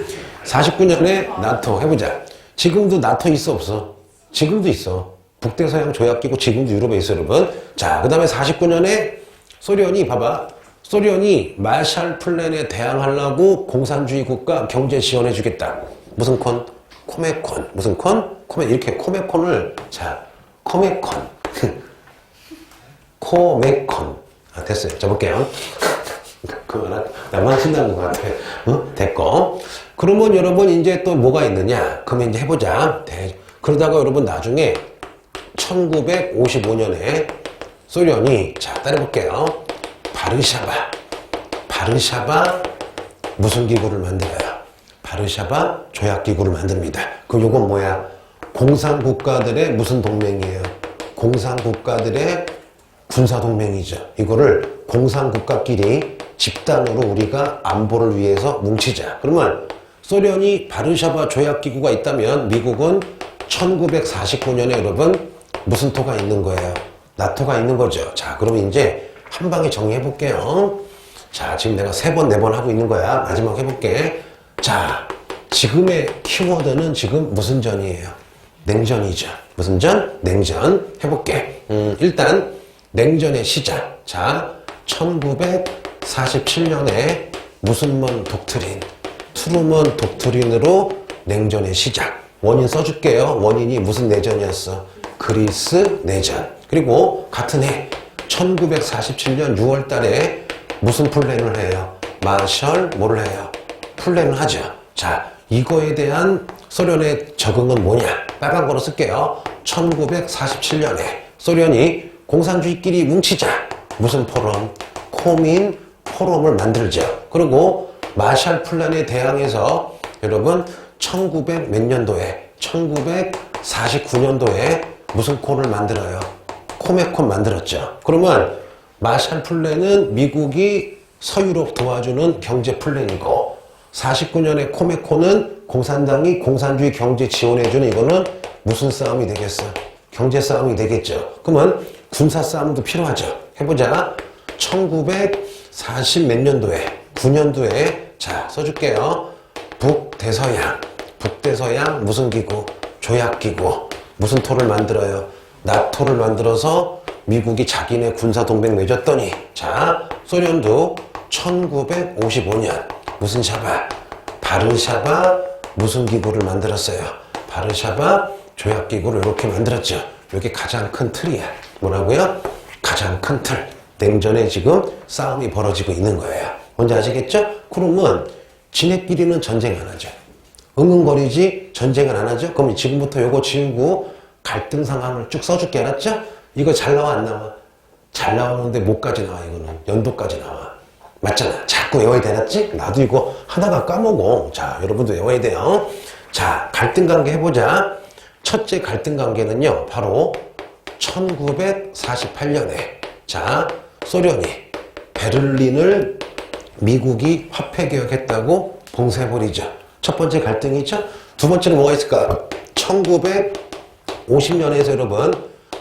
49년에 나토 해보자. 지금도 나토 있어, 없어? 지금도 있어. 북대서양 조약기구 지금도 유럽에 있어, 여러분. 자, 그 다음에 49년에 소련이, 봐봐. 소련이 마샬 플랜에 대항하려고 공산주의 국가 경제 지원해 주겠다. 무슨 콘? 코메콘. 무슨 콘? 코메, 이렇게 코메콘을, 자, 코메콘. 코메콘. 아, 됐어요. 자, 볼게요. 그거나 나만 신나는 것 같아. 응? 됐고. 그러면 여러분 이제 또 뭐가 있느냐? 그러면 이제 해보자. 그러다가 여러분 나중에 1955년에 소련이, 자, 따라해볼게요. 바르샤바 무슨 기구를 만들어요? 바르샤바 조약기구를 만듭니다. 그럼 요건 뭐야? 공산국가들의 무슨 동맹이에요? 공산국가들의 군사동맹이죠. 이거를 공산국가끼리 집단으로 우리가 안보를 위해서 뭉치자. 그러면 소련이 바르샤바 조약기구가 있다면 미국은 1949년에 여러분 무슨 토가 있는 거예요? 나토가 있는 거죠. 자, 그럼 이제 한 방에 정리해 볼게요. 자, 지금 내가 3번, 4번 하고 있는 거야. 마지막 해볼게. 자, 지금의 키워드는 지금 무슨 전이에요? 냉전이죠. 무슨 전? 냉전. 해볼게. 일단 냉전의 시작. 자, 1947년에 무슨 먼 독트린? 트루먼 독트린으로 냉전의 시작. 원인 써줄게요. 원인이 무슨 내전이었어? 그리스 내전. 그리고 같은 해 1947년 6월 달에 무슨 플랜을 해요? 마셜 뭐를 해요? 플랜을 하죠. 자, 이거에 대한 소련의 적응은 뭐냐? 빨간 거로 쓸게요. 1947년에 소련이 공산주의끼리 뭉치자. 무슨 포럼? 코민 포럼을 만들죠. 그리고 마샬 플랜에 대항해서 여러분 1900 몇 년도에? 1949년도에 무슨 콘을 만들어요? 코메콘 만들었죠. 그러면 마샬 플랜은 미국이 서유럽 도와주는 경제 플랜이고, 49년에 코메콘은 공산당이 공산주의 경제 지원해주는, 이거는 무슨 싸움이 되겠어? 경제 싸움이 되겠죠. 그러면 군사 싸움도 필요하죠. 해보자. 1940 몇 년도에? 9년도에, 자, 써줄게요. 북대서양 무슨 기구? 조약기구. 무슨 토를 만들어요? 나토를 만들어서 미국이 자기네 군사동맹 맺었더니 자 소련도 1955년 무슨 샤바 바르샤바 무슨 기구를 만들었어요. 바르샤바 조약기구를 이렇게 만들었죠. 이게 가장 큰 틀이야. 뭐라고요? 가장 큰 틀. 냉전에 지금 싸움이 벌어지고 있는 거예요. 뭔지 아시겠죠? 그러면 지네끼리는 전쟁 안 하죠. 응응거리지 전쟁을 안 하죠? 그럼 지금부터 요거 지우고 갈등 상황을 쭉 써줄게. 알았죠? 이거 잘 나와 안 나와? 잘 나오는데 뭐까지 나와 이거는? 연도까지 나와. 맞잖아. 자꾸 외워야 되겠지? 나도 이거 하다가 까먹어. 자, 여러분도 외워야 돼요. 자, 갈등 관계 해보자. 첫째 갈등 관계는요, 바로 1948년에 자, 소련이 베를린을 미국이 화폐 개혁했다고 봉쇄해버리죠. 첫 번째 갈등이죠. 두 번째는 뭐가 있을까? 1950년에서 여러분,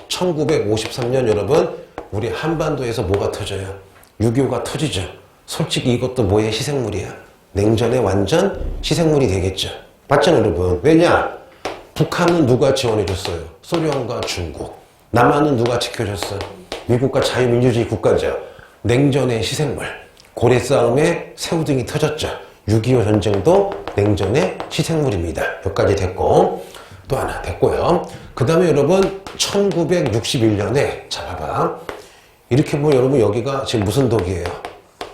1953년 여러분, 우리 한반도에서 뭐가 터져요? 6.25가 터지죠. 솔직히 이것도 뭐의 희생물이야? 냉전의 완전 희생물이 되겠죠. 맞잖아요, 여러분. 왜냐? 북한은 누가 지원해줬어요? 소련과 중국. 남한은 누가 지켜줬어요? 미국과 자유민주주의 국가죠. 냉전의 희생물. 고래 싸움에 새우등이 터졌죠. 6.25 전쟁도 냉전의 희생물입니다. 여기까지 됐고, 또 하나 됐고요. 그 다음에 여러분, 1961년에, 자, 봐봐. 이렇게 보면 여러분, 여기가 지금 무슨 독이에요?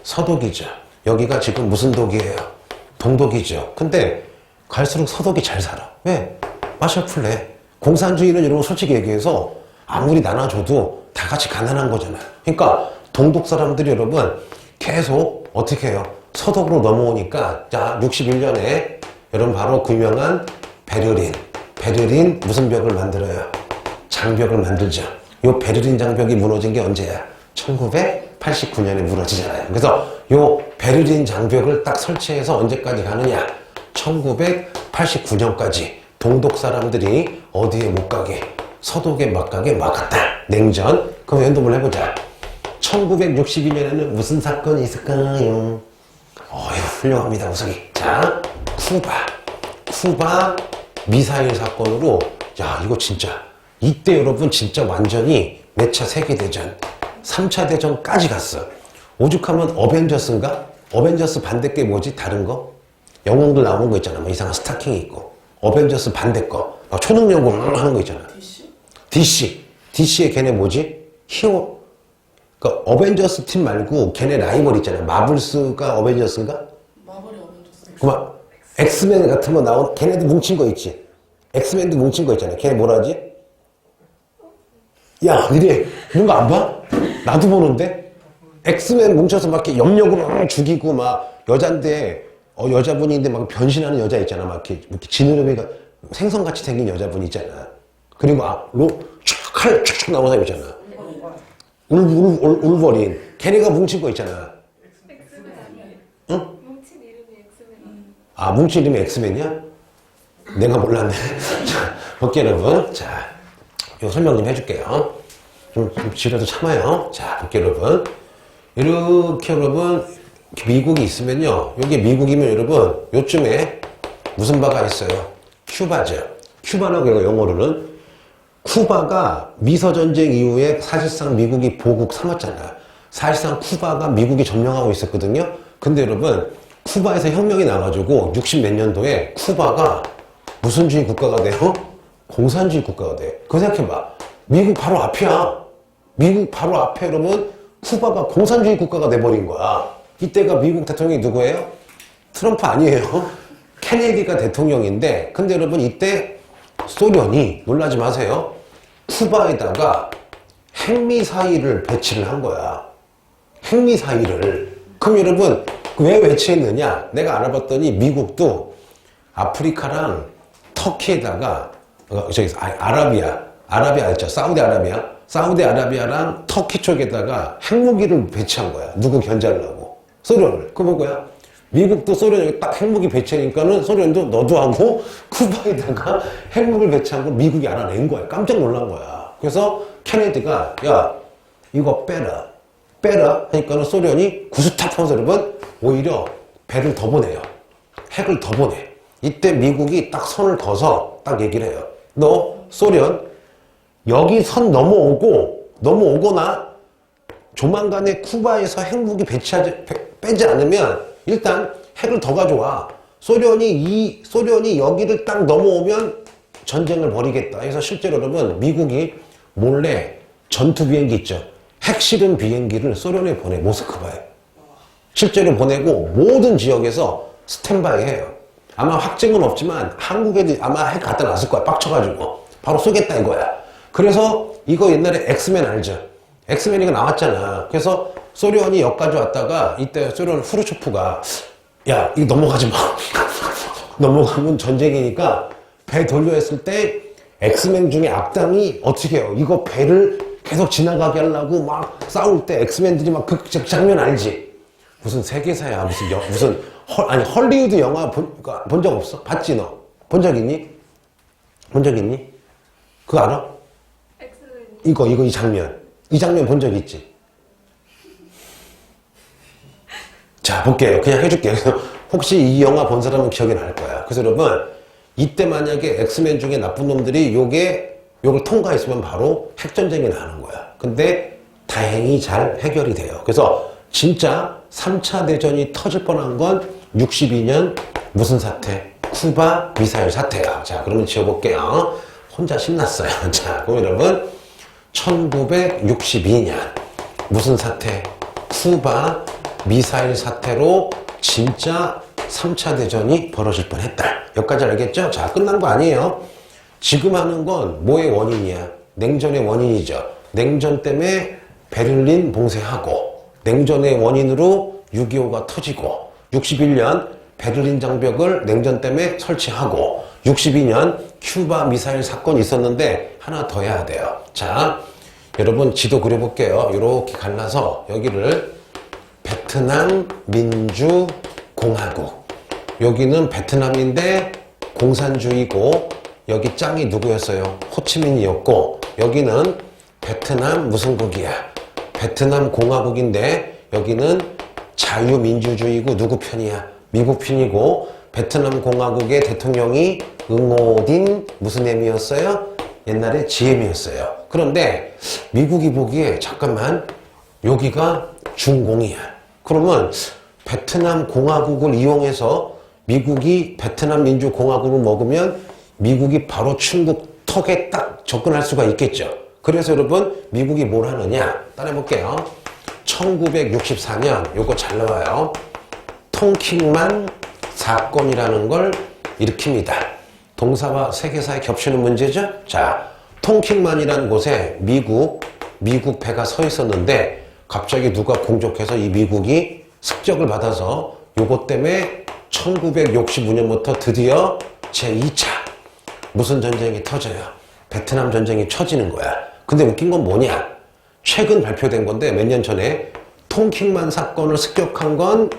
서독이죠. 여기가 지금 무슨 독이에요? 동독이죠. 근데 갈수록 서독이 잘 살아. 왜? 마셜 플레이. 공산주의는 여러분 솔직히 얘기해서 아무리 나눠줘도 다 같이 가난한 거잖아. 그러니까 동독 사람들이 여러분 계속 어떻게 해요? 서독으로 넘어오니까 자 61년에 여러분 바로 그 유명한 베를린 무슨 벽을 만들어요? 장벽을 만들죠. 요 베를린 장벽이 무너진 게 언제야? 1989년에 무너지잖아요. 그래서 요 베를린 장벽을 딱 설치해서 언제까지 가느냐? 1989년까지 동독 사람들이 어디에 못 가게? 서독에 못 가게 막았다. 냉전. 그럼 연동을 해보자. 1962년에는 무슨 사건이 있을까요? 어휴, 훌륭합니다, 우석이. 자, 쿠바 미사일 사건으로, 야, 이거 진짜. 이때 여러분 진짜 완전히 몇 차 세계대전, 3차 대전까지 갔어. 오죽하면 어벤져스인가? 어벤져스 반대 게 뭐지? 다른 거? 영웅들 나오는 거 있잖아. 뭐 이상한 스타킹이 있고. 어벤져스 반대 거. 막 초능력으로 하는 거 있잖아. DC의 걔네 뭐지? 히어. 그러니까 어벤져스 팀 말고 걔네 라이벌 있잖아. 마블스가 어벤져스인가? 마블이 어벤져스. 그만. 엑스맨 같은 거 나온, 걔네도 뭉친 거 있지? 엑스맨도 뭉친 거 있잖아. 걔네 뭐라 하지? 야, 니네 이런 거 안 봐? 나도 보는데? 엑스맨 뭉쳐서 막 이렇게 염력으로 죽이고 막 여잔데, 여자분인데 막 변신하는 여자 있잖아. 막 이렇게 지느러미가 생선같이 생긴 여자분 있잖아. 그리고 칼 촥촥 나오는 사람 있잖아. 울버린. 걔네가 뭉친 거 있잖아. 엑스맨 아니에요? 응? 뭉친 이름이 엑스맨. 아, 뭉친 이름이 엑스맨이야? 내가 몰랐네. 자, 볼게요, 여러분. 자, 요 설명 좀 해줄게요. 좀 지라도 참아요. 자, 볼게요, 여러분. 이렇게 여러분, 미국이 있으면요. 여기 미국이면 여러분, 요쯤에 무슨 바가 있어요? 큐바죠. 큐바라고 해요, 영어로는. 쿠바가 미서전쟁 이후에 사실상 미국이 보국 삼았잖아요. 사실상 쿠바가 미국이 점령하고 있었거든요. 근데 여러분, 쿠바에서 혁명이 나가지고 60 몇 년도에 쿠바가 무슨 주의 국가가 돼요? 공산주의 국가가 돼. 그거 생각해봐. 미국 바로 앞이야. 미국 바로 앞에 여러분, 쿠바가 공산주의 국가가 돼버린 거야. 이때가 미국 대통령이 누구예요? 트럼프 아니에요. 케네디가 대통령인데, 근데 여러분 이때 소련이, 놀라지 마세요, 쿠바에다가 핵미사일을 배치를 한 거야. 핵미사일을. 그럼 여러분 왜 배치했느냐? 내가 알아봤더니 미국도 아프리카랑 터키에다가 아라비아 있죠. 사우디아라비아랑 터키 쪽에다가 핵무기를 배치한 거야. 누구 견제하려고? 소련을. 그거 뭐야? 미국도 소련에 딱 핵무기 배치하니까는 소련도 너도 하고 쿠바에다가 핵무기를 배치한 걸 미국이 알아낸 거야. 깜짝 놀란 거야. 그래서 케네디가 야 이거 빼라 하니까는 소련이 구스탑 하면서 여러분 오히려 배를 더 보내요. 핵을 더 보내. 이때 미국이 딱 선을 그어서 딱 얘기를 해요. 너 소련 여기 선 넘어오고 넘어오거나 조만간에 쿠바에서 핵무기 빼지 않으면 일단 핵을 더 가져와. 소련이 여기를 딱 넘어오면 전쟁을 벌이겠다. 그래서 실제로 여러분 미국이 몰래 전투 비행기 있죠. 핵실험 비행기를 소련에 보내, 모스크바에. 실제로 보내고 모든 지역에서 스탠바이 해요. 아마 확증은 없지만 한국에도 아마 핵 갖다 놨을 거야. 빡쳐가지고. 바로 쏘겠다 이거야. 그래서 이거 옛날에 엑스맨 알죠? 엑스맨이 나왔잖아. 그래서 소련이 여기까지 왔다가 이때 소련 후르초프가 야, 이거 넘어가지 마. 넘어가면 전쟁이니까 배 돌려 했을 때 엑스맨 중에 악당이 어떻게 해요? 이거 배를 계속 지나가게 하려고 막 싸울 때 엑스맨들이 막 그 장면 알지? 무슨 세계사야. 무슨 헐리우드 영화 본 적 없어? 봤지 너? 본 적 있니? 본 적 있니? 그거 알아? 엑스맨. 이 장면. 이 장면 본 적 있지? 자, 볼게요. 그냥 해줄게요. 혹시 이 영화 본 사람은 기억이 날 거야. 그래서 여러분, 이때 만약에 엑스맨 중에 나쁜 놈들이 요걸 통과했으면 바로 핵전쟁이 나는 거야. 근데 다행히 잘 해결이 돼요. 그래서 진짜 3차 대전이 터질 뻔한 건 62년 무슨 사태? 쿠바 미사일 사태야. 자, 그러면 지어볼게요. 혼자 신났어요. 자, 그럼 여러분, 1962년 무슨 사태? 쿠바 미사일 사태로 진짜 3차 대전이 벌어질 뻔했다. 여기까지 알겠죠? 자, 끝난 거 아니에요. 지금 하는 건 뭐의 원인이야? 냉전의 원인이죠. 냉전 때문에 베를린 봉쇄하고, 냉전의 원인으로 6.25가 터지고, 61년 베를린 장벽을 냉전 때문에 설치하고, 62년 큐바 미사일 사건이 있었는데 하나 더 해야 돼요. 자, 여러분 지도 그려볼게요. 이렇게 갈라서 여기를 베트남 민주공화국. 여기는 베트남인데 공산주의고, 여기 짱이 누구였어요? 호치민이었고, 여기는 베트남 무슨 국이야? 베트남 공화국인데 여기는 자유민주주의고 누구 편이야? 미국 편이고, 베트남 공화국의 대통령이 응오딘 무슨 엠이었어요? 옛날에 GM이었어요. 그런데 미국이 보기에 잠깐만 여기가 중공이야. 그러면 베트남 공화국을 이용해서 미국이 베트남 민주공화국을 먹으면 미국이 바로 중국 턱에 딱 접근할 수가 있겠죠. 그래서 여러분 미국이 뭘 하느냐 따라해볼게요. 1964년 요거 잘 나와요. 통킹만 사건이라는 걸 일으킵니다. 동사와 세계사에 겹치는 문제죠. 자, 통킹만이라는 곳에 미국 배가 서 있었는데 갑자기 누가 공격해서 이 미국이 습격을 받아서 요것 때문에 1965년부터 드디어 제2차 무슨 전쟁이 터져요? 베트남 전쟁이 쳐지는 거야. 근데 웃긴 건 뭐냐? 최근 발표된 건데 몇 년 전에 통킹만 사건을 습격한 건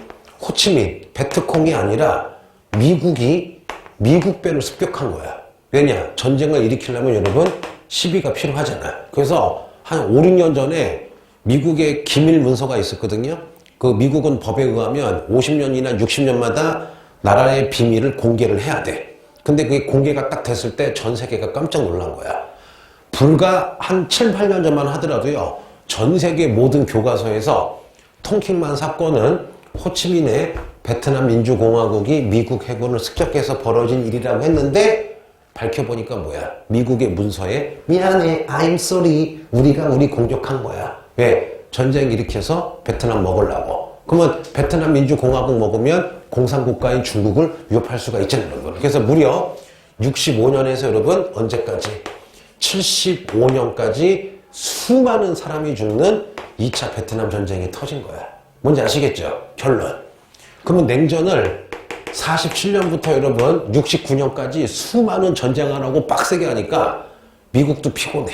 호치민, 베트콩이 아니라 미국이 미국 배를 습격한 거야. 왜냐? 전쟁을 일으키려면 여러분 시비가 필요하잖아. 그래서 한 5, 6년 전에 미국의 기밀 문서가 있었거든요. 그 미국은 법에 의하면 50년이나 60년마다 나라의 비밀을 공개를 해야 돼. 근데 그게 공개가 딱 됐을 때 전 세계가 깜짝 놀란 거야. 불과 한 7, 8년 전만 하더라도요. 전 세계 모든 교과서에서 통킹만 사건은 호치민의 베트남 민주공화국이 미국 해군을 습격해서 벌어진 일이라고 했는데 밝혀보니까 뭐야? 미국의 문서에 미안해, I'm sorry, 우리가 우리 공격한 거야. 왜? 전쟁 일으켜서 베트남 먹으려고. 그러면 베트남 민주공화국 먹으면 공산국가인 중국을 위협할 수가 있잖아요, 여러분. 그래서 무려 65년에서 여러분 언제까지? 75년까지 수많은 사람이 죽는 2차 베트남 전쟁이 터진 거야. 뭔지 아시겠죠? 결론. 그러면 냉전을 47년부터 여러분 69년까지 수많은 전쟁을 하고 빡세게 하니까 미국도 피곤해.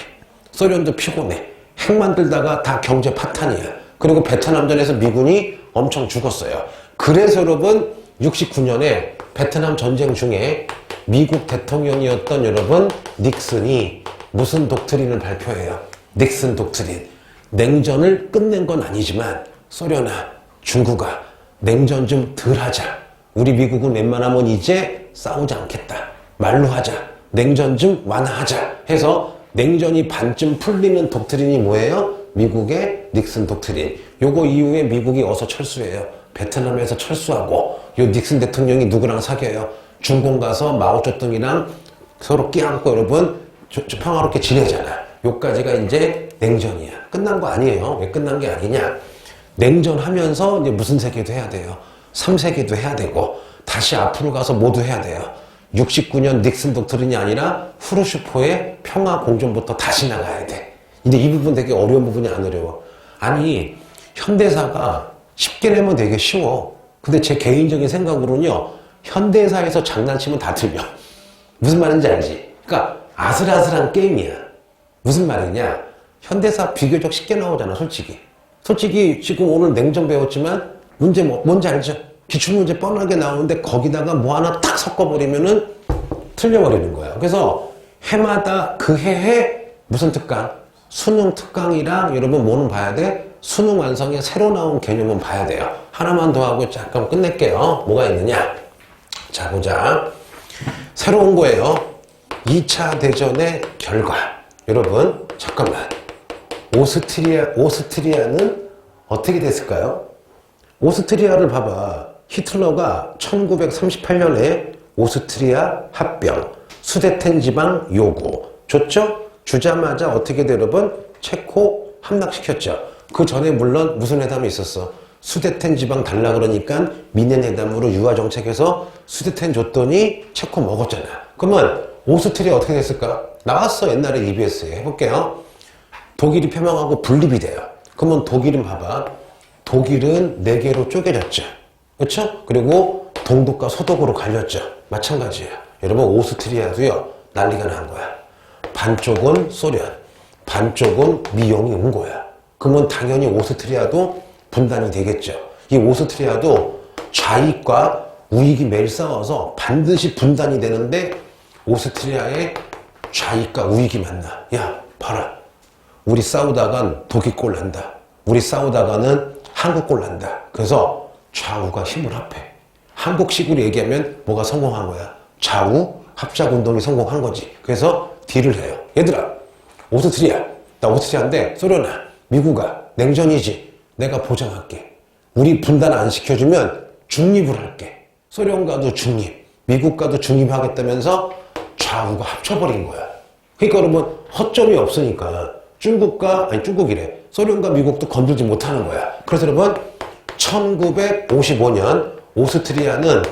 소련도 피곤해. 핵 만들다가 다 경제 파탄이야. 그리고 베트남전에서 미군이 엄청 죽었어요. 그래서 여러분 69년에 베트남 전쟁 중에 미국 대통령이었던 여러분 닉슨이 무슨 독트린을 발표해요? 닉슨 독트린. 냉전을 끝낸 건 아니지만 소련아, 중국아, 냉전 좀 덜 하자. 우리 미국은 웬만하면 이제 싸우지 않겠다. 말로 하자. 냉전 좀 완화하자. 해서 냉전이 반쯤 풀리는 독트린이 뭐예요? 미국의 닉슨 독트린. 요거 이후에 미국이 어서 철수해요. 베트남에서 철수하고 요 닉슨 대통령이 누구랑 사귀어요? 중공 가서 마오쩌둥이랑 서로 끼안고 여러분 평화롭게 지내잖아. 요까지가 이제 냉전이야. 끝난 거 아니에요. 왜 끝난 게 아니냐? 냉전하면서 이제 무슨 세계도 해야 돼요. 3세계도 해야 되고 다시 앞으로 가서 모두 해야 돼요. 69년 닉슨 독트린이 아니라 후르슈포의 평화 공존부터 다시 나가야 돼. 근데 이 부분 되게 어려운 부분이 안 어려워. 아니 현대사가 쉽게 내면 되게 쉬워. 근데 제 개인적인 생각으로는요. 현대사에서 장난치면 다 틀려. 무슨 말인지 알지? 그러니까 아슬아슬한 게임이야. 무슨 말이냐? 현대사 비교적 쉽게 나오잖아, 솔직히. 솔직히 지금 오늘 냉전 배웠지만 문제 뭔지 알죠? 기출문제 뻔하게 나오는데 거기다가 뭐 하나 딱 섞어버리면은 틀려버리는 거야. 그래서 해마다 그 해에 무슨 특강? 수능 특강이랑 여러분 뭐는 봐야 돼? 수능 완성에 새로 나온 개념은 봐야 돼요. 하나만 더 하고 잠깐 끝낼게요. 뭐가 있느냐? 자, 보자. 새로운 거예요. 2차 대전의 결과. 여러분, 잠깐만. 오스트리아는 어떻게 됐을까요? 오스트리아를 봐봐. 히틀러가 1938년에 오스트리아 합병, 수데텐 지방 요구 줬죠? 주자마자 어떻게 돼, 여러분? 체코 함락시켰죠. 그 전에 물론 무슨 회담이 있었어? 수데텐 지방 달라 그러니까 미넨 회담으로 유화 정책에서 수데텐 줬더니 체코 먹었잖아. 그러면 오스트리아 어떻게 됐을까? 나왔어, 옛날에 EBS에. 해볼게요. 독일이 패망하고 분립이 돼요. 그러면 독일은 봐봐. 독일은 4개로 쪼개졌죠. 그렇죠? 그리고 동독과 서독으로 갈렸죠. 마찬가지예요. 여러분 오스트리아도요. 난리가 난 거야. 반쪽은 소련, 반쪽은 미용이 온 거야. 그러면 당연히 오스트리아도 분단이 되겠죠. 이 오스트리아도 좌익과 우익이 매일 싸워서 반드시 분단이 되는데 오스트리아의 좌익과 우익이 만나. 야, 봐라. 우리 싸우다간 독일 꼴 난다. 우리 싸우다가는 한국 꼴 난다. 그래서 좌우가 힘을 합해. 한국식으로 얘기하면 뭐가 성공한 거야? 좌우 합작운동이 성공한 거지. 그래서 딜을 해요. 얘들아, 오스트리아. 나 오스트리아인데 소련아, 미국아, 냉전이지. 내가 보장할게. 우리 분단 안 시켜주면 중립을 할게. 소련과도 중립, 미국과도 중립하겠다면서 좌우가 합쳐버린 거야. 그러니까 여러분 허점이 없으니까 중국이래. 소련과 미국도 건들지 못하는 거야. 그래서 여러분 1955년 오스트리아는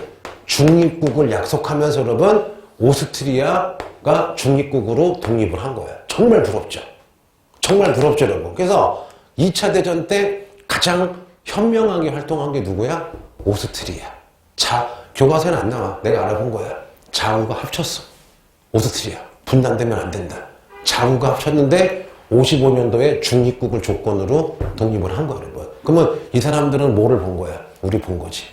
중립국을 약속하면서 여러분 오스트리아가 중립국으로 독립을 한 거야. 정말 부럽죠. 정말 부럽죠, 여러분. 그래서 2차 대전 때 가장 현명하게 활동한 게 누구야? 오스트리아. 자, 교과서에는 안 나와. 내가 알아본 거야. 좌우가 합쳤어. 오스트리아. 분단되면 안 된다. 좌우가 합쳤는데 55년도에 중립국을 조건으로 독립을 한 거야, 여러분. 그러면 이 사람들은 뭐를 본 거야? 우리 본 거지.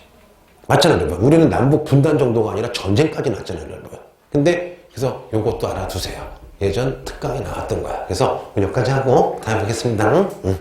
맞잖아요, 여러분. 우리는 남북 분단 정도가 아니라 전쟁까지 났잖아요, 여러분. 근데 그래서 요것도 알아두세요. 예전 특강에 나왔던 거야. 그래서 오늘 여기까지 하고 다음에 뵙겠습니다. 응.